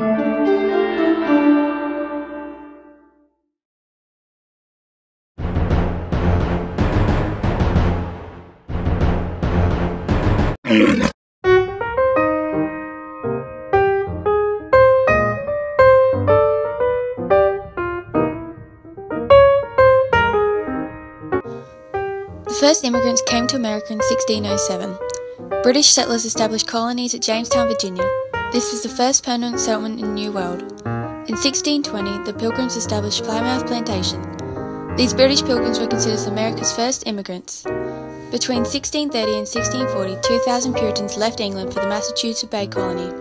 The first immigrants came to America in 1607. British settlers established colonies at Jamestown, Virginia. This was the first permanent settlement in the New World. In 1620, the Pilgrims established Plymouth Plantation. These British Pilgrims were considered America's first immigrants. Between 1630 and 1640, 2,000 Puritans left England for the Massachusetts Bay Colony.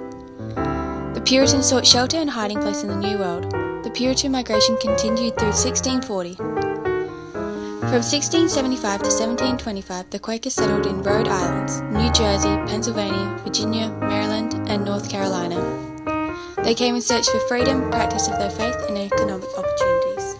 The Puritans sought shelter and hiding place in the New World. The Puritan migration continued through 1640. From 1675 to 1725, the Quakers settled in Rhode Islands, New Jersey, Pennsylvania, Virginia, Maryland, and North Carolina. They came in search for freedom, practice of their faith, and economic opportunities.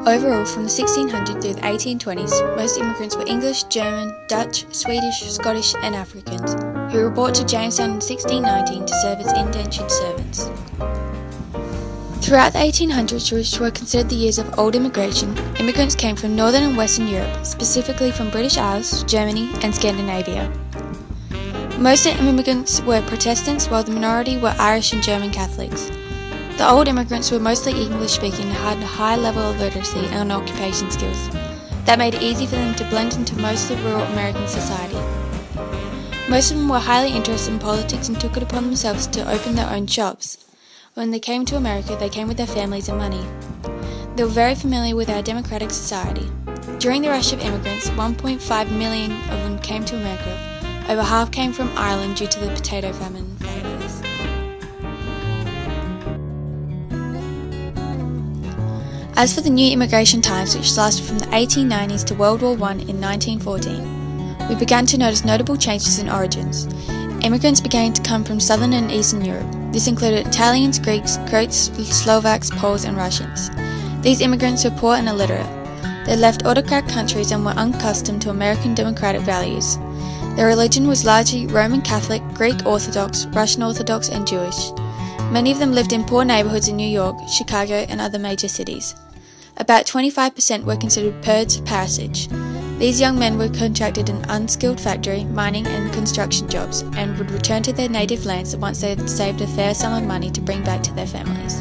Overall, from the 1600s through the 1820s, most immigrants were English, German, Dutch, Swedish, Scottish, and Africans, who were brought to Jamestown in 1619 to serve as indentured servants. Throughout the 1800s, which were considered the years of old immigration, immigrants came from Northern and Western Europe, specifically from British Isles, Germany, and Scandinavia. Most immigrants were Protestants, while the minority were Irish and German Catholics. The old immigrants were mostly English-speaking and had a high level of literacy and occupation skills. That made it easy for them to blend into most of rural American society. Most of them were highly interested in politics and took it upon themselves to open their own shops. When they came to America, they came with their families and money. They were very familiar with our democratic society. During the rush of immigrants, 1.5 million of them came to America. Over half came from Ireland due to the potato famine failures. As for the new immigration times, which lasted from the 1890s to World War I in 1914, we began to notice notable changes in origins. Immigrants began to come from Southern and Eastern Europe. This included Italians, Greeks, Croats, Slovaks, Poles, and Russians. These immigrants were poor and illiterate. They left autocratic countries and were unaccustomed to American democratic values. Their religion was largely Roman Catholic, Greek Orthodox, Russian Orthodox, and Jewish. Many of them lived in poor neighborhoods in New York, Chicago, and other major cities. About 25% were considered purged passage. These young men were contracted in unskilled factory, mining, and construction jobs, and would return to their native lands once they had saved a fair sum of money to bring back to their families.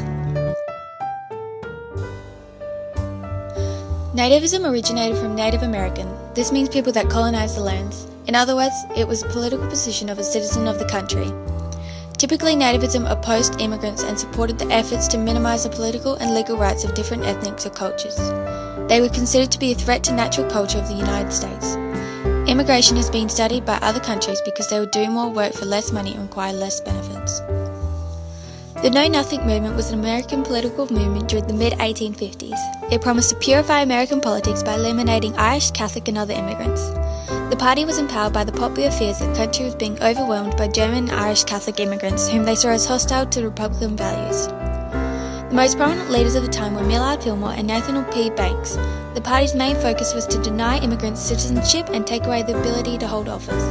Nativism originated from Native American. This means people that colonized the lands. In other words, it was a political position of a citizen of the country. Typically, nativism opposed immigrants and supported the efforts to minimize the political and legal rights of different ethnics or cultures. They were considered to be a threat to natural culture of the United States. Immigration has been studied by other countries because they would do more work for less money and require less benefits. The Know Nothing movement was an American political movement during the mid-1850s. It promised to purify American politics by eliminating Irish, Catholic, and other immigrants. The party was empowered by the popular fears that the country was being overwhelmed by German and Irish Catholic immigrants, whom they saw as hostile to Republican values. The most prominent leaders of the time were Millard Fillmore and Nathaniel P. Banks. The party's main focus was to deny immigrants citizenship and take away the ability to hold office.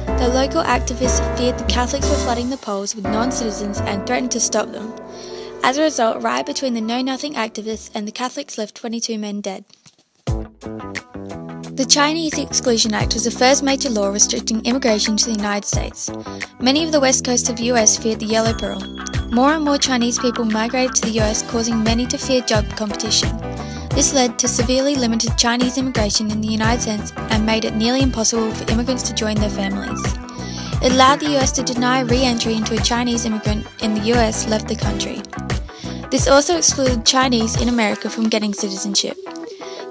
The local activists feared the Catholics were flooding the polls with non-citizens and threatened to stop them. As a result, a riot between the Know Nothing activists and the Catholics left 22 men dead. The Chinese Exclusion Act was the first major law restricting immigration to the United States. Many of the west coast of the US feared the Yellow Peril. More and more Chinese people migrated to the US, causing many to fear job competition. This led to severely limited Chinese immigration in the United States and made it nearly impossible for immigrants to join their families. It allowed the US to deny re-entry into a Chinese immigrant in the US left the country. This also excluded Chinese in America from getting citizenship.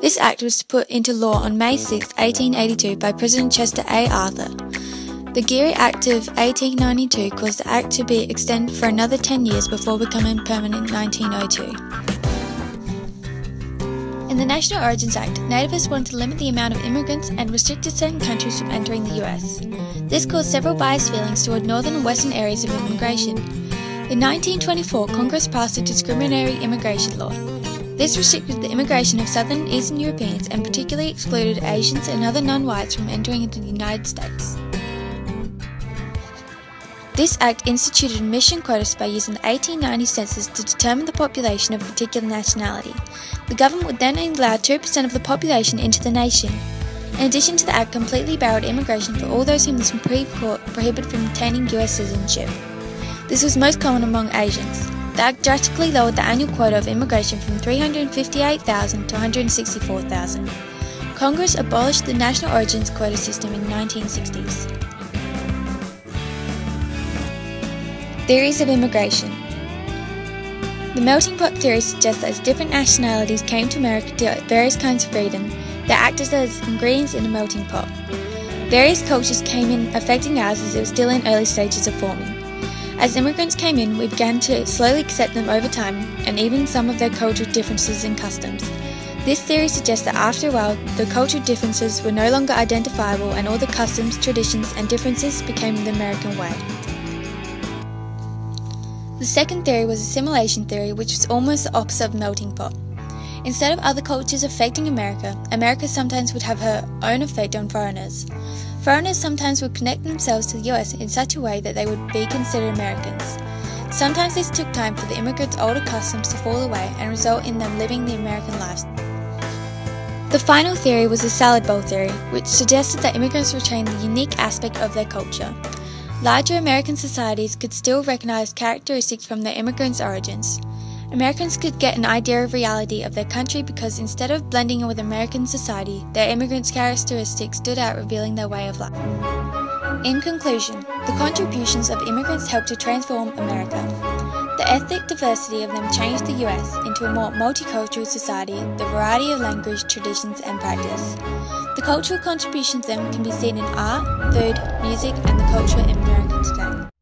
This act was put into law on May 6, 1882 by President Chester A. Arthur. The Geary Act of 1892 caused the Act to be extended for another 10 years before becoming permanent in 1902. In the National Origins Act, nativists wanted to limit the amount of immigrants and restricted certain countries from entering the US. This caused several biased feelings toward northern and western areas of immigration. In 1924, Congress passed a discriminatory immigration law. This restricted the immigration of Southern and Eastern Europeans and particularly excluded Asians and other non-whites from entering into the United States. This act instituted emission quotas by using the 1890 census to determine the population of a particular nationality. The government would then allow 2% of the population into the nation. In addition to the act, completely barred immigration for all those whom the Supreme Court prohibited from obtaining US citizenship. This was most common among Asians. The act drastically lowered the annual quota of immigration from 358,000 to 164,000. Congress abolished the national origins quota system in the 1960s. Theories of immigration. The melting pot theory suggests that as different nationalities came to America to get various kinds of freedom, they acted as ingredients in a melting pot. Various cultures came in, affecting ours as it was still in early stages of forming. As immigrants came in, we began to slowly accept them over time, and even some of their cultural differences and customs. This theory suggests that after a while, the cultural differences were no longer identifiable and all the customs, traditions, and differences became the American way. The second theory was assimilation theory, which was almost the opposite of melting pot. Instead of other cultures affecting America, America sometimes would have her own effect on foreigners. Foreigners sometimes would connect themselves to the US in such a way that they would be considered Americans. Sometimes this took time for the immigrants' older customs to fall away and result in them living the American lifestyle. The final theory was the salad bowl theory, which suggested that immigrants retained the unique aspect of their culture. Larger American societies could still recognize characteristics from their immigrants' origins. Americans could get an idea of reality of their country because instead of blending in with American society, their immigrants' characteristics stood out, revealing their way of life. In conclusion, the contributions of immigrants helped to transform America. The ethnic diversity of them changed the US into a more multicultural society, the variety of language, traditions, and practice. The cultural contributions of them can be seen in art, food, music, and the culture in America today.